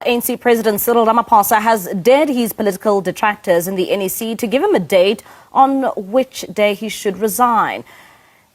ANC President Cyril Ramaphosa has dared his political detractors in the NEC to give him a date on which day he should resign.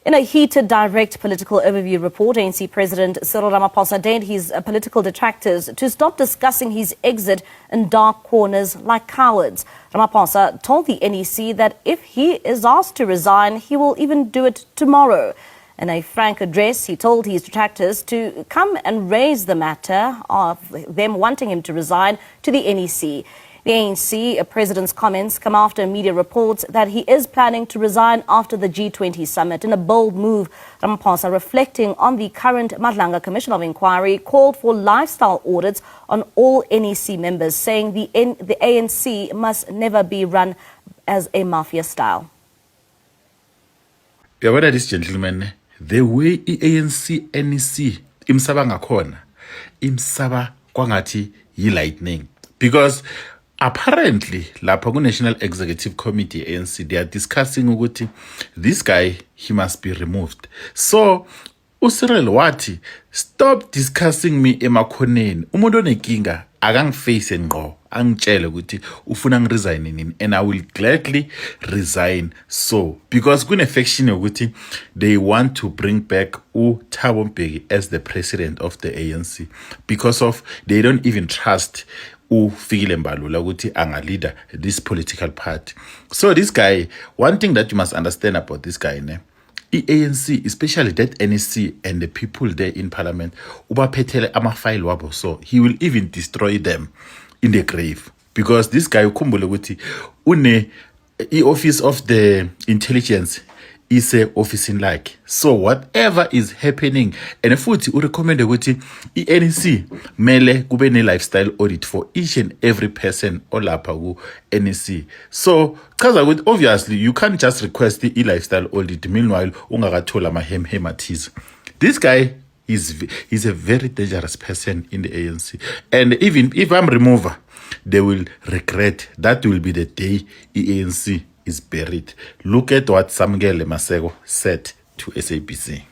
In a heated direct political overview report, ANC President Cyril Ramaphosa dared his political detractors to stop discussing his exit in dark corners like cowards. Ramaphosa told the NEC that if he is asked to resign, he will even do it tomorrow. In a frank address, he told his detractors to come and raise the matter of them wanting him to resign to the NEC. The ANC president's comments come after media reports that he is planning to resign after the G20 summit. In a bold move, Ramaphosa, reflecting on the current Madlanga Commission of Inquiry, called for lifestyle audits on all NEC members, saying the ANC must never be run as a mafia style. Yeah, what are these gentlemen? The way ANC NEC imsaba ngakhona imsaba kwangathi yi lightning, because apparently lapha ku National Executive Committee ANC they are discussing ukuthi this guy he must be removed. So uCyril wathi stop discussing me emakhoneni, umuntu onenkinga akangiface ngqo angitshele ukuthi ufuna ngiresign nini, and I will gladly resign. So because kune faction ukuthi they want to bring back uThabo Mbeki as the president of the ANC because of they don't even trust uFikile Mbalula ukuthi anga leader this political party. So this guy, one thing that you must understand about this guy, ANC, especially that NEC and the people there in parliament, ubaphethele ama-file wabo, so he will even destroy them in the grave, because this guy ukhumbule ukuthi une i-office of the intelligence is a office in like, so whatever is happening, and futhi urecommend ukuthi i-NEC mele kube ne-lifestyle audit for each and every person olapha ku NEC. So chaza ukuthi obviously you can't just request i-lifestyle audit meanwhile ungakathola ama-hematis. This guy he's a very dangerous person in the ANC, and even if I'm remover, they will regret. That will be the day ANC is buried. Look at what Samgele Masego said to SABC.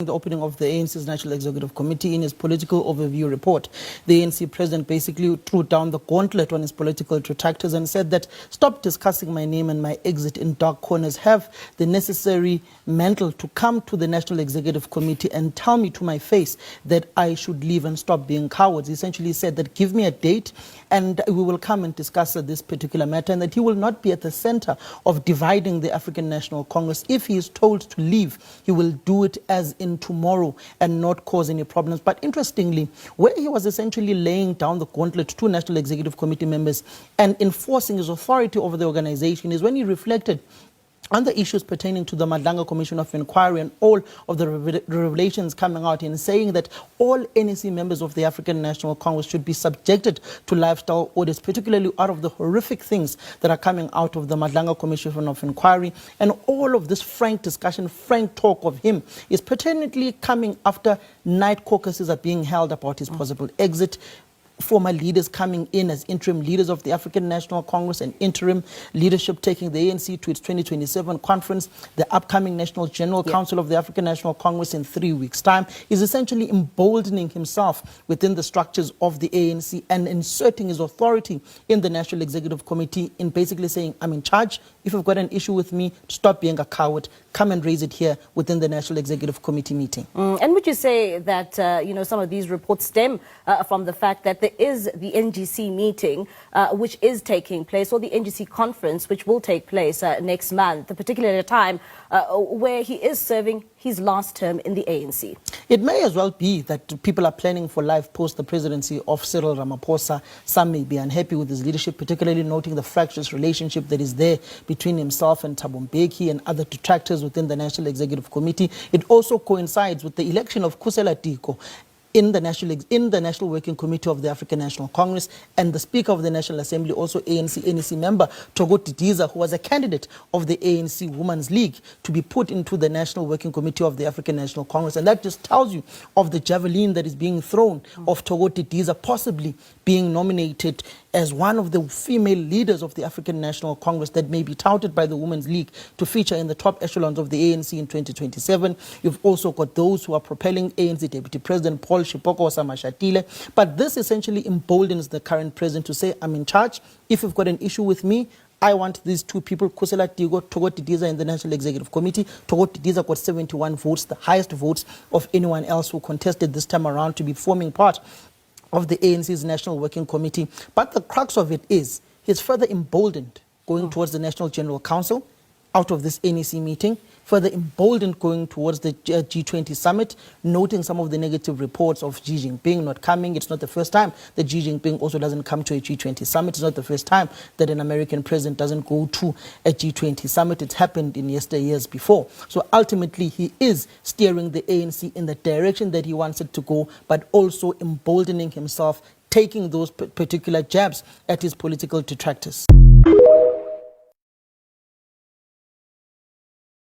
The opening of the ANC's National Executive Committee, in his political overview report, the ANC president basically threw down the gauntlet on his political detractors and said that stop discussing my name and my exit in dark corners. Have the necessary mental to come to the National Executive Committee and tell me to my face that I should leave and stop being cowards. He essentially said that give me a date and we will come and discuss this particular matter, and that he will not be at the center of dividing the African National Congress. If he is told to leave, he will do it as in tomorrow and not cause any problems. But interestingly, where he was essentially laying down the gauntlet to National Executive Committee members and enforcing his authority over the organization is when he reflected on the issues pertaining to the Madlanga Commission of Inquiry and all of the revelations coming out, in saying that all NEC members of the African National Congress should be subjected to lifestyle audits, particularly out of the horrific things that are coming out of the Madlanga Commission of Inquiry. And all of this frank discussion, frank talk of him is pertinently coming after night caucuses are being held about his possible exit, former leaders coming in as interim leaders of the African National Congress and interim leadership taking the ANC to its 2027 conference, the upcoming National General Council of the African National Congress in 3 weeks' time, is essentially emboldening himself within the structures of the ANC and inserting his authority in the National Executive Committee in basically saying, I'm in charge. If you've got an issue with me, stop being a coward. Come and raise it here within the National Executive Committee meeting. And would you say that, some of these reports stem from the fact that there is the NGC meeting, which is taking place, or the NGC conference, which will take place next month, particularly at a time where he is serving his last term in the ANC? It may as well be that people are planning for life post the presidency of Cyril Ramaphosa. Some may be unhappy with his leadership, particularly noting the fractious relationship that is there between himself and Thabo Mbeki and other detractors within the National Executive Committee. It also coincides with the election of Khusela Tiko in the National Working Committee of the African National Congress, and the Speaker of the National Assembly, also ANC NEC member Thoko Didiza, who was a candidate of the ANC Women's League, to be put into the National Working Committee of the African National Congress. And that just tells you of the javelin that is being thrown of Thoko Didiza possibly being nominated as one of the female leaders of the African National Congress that may be touted by the Women's League to feature in the top echelons of the ANC in 2027. You've also got those who are propelling ANC Deputy President Paul Shipoko Samashatile. But this essentially emboldens the current president to say, I'm in charge. If you've got an issue with me, I want these two people, Kusela Tigo, Togo Didiza in the National Executive Committee. Togo Didiza got 71 votes, the highest votes of anyone else who contested this time around to be forming part of the ANC's National Working Committee. But the crux of it is, he's further emboldened going towards the National General Council out of this NEC meeting, further emboldened going towards the G20 summit, noting some of the negative reports of Xi Jinping not coming. It's not the first time that Xi Jinping also doesn't come to a G20 summit. It's not the first time that an American president doesn't go to a G20 summit. It's happened in yesteryears before. So ultimately, he is steering the ANC in the direction that he wants it to go, but also emboldening himself, taking those particular jabs at his political detractors.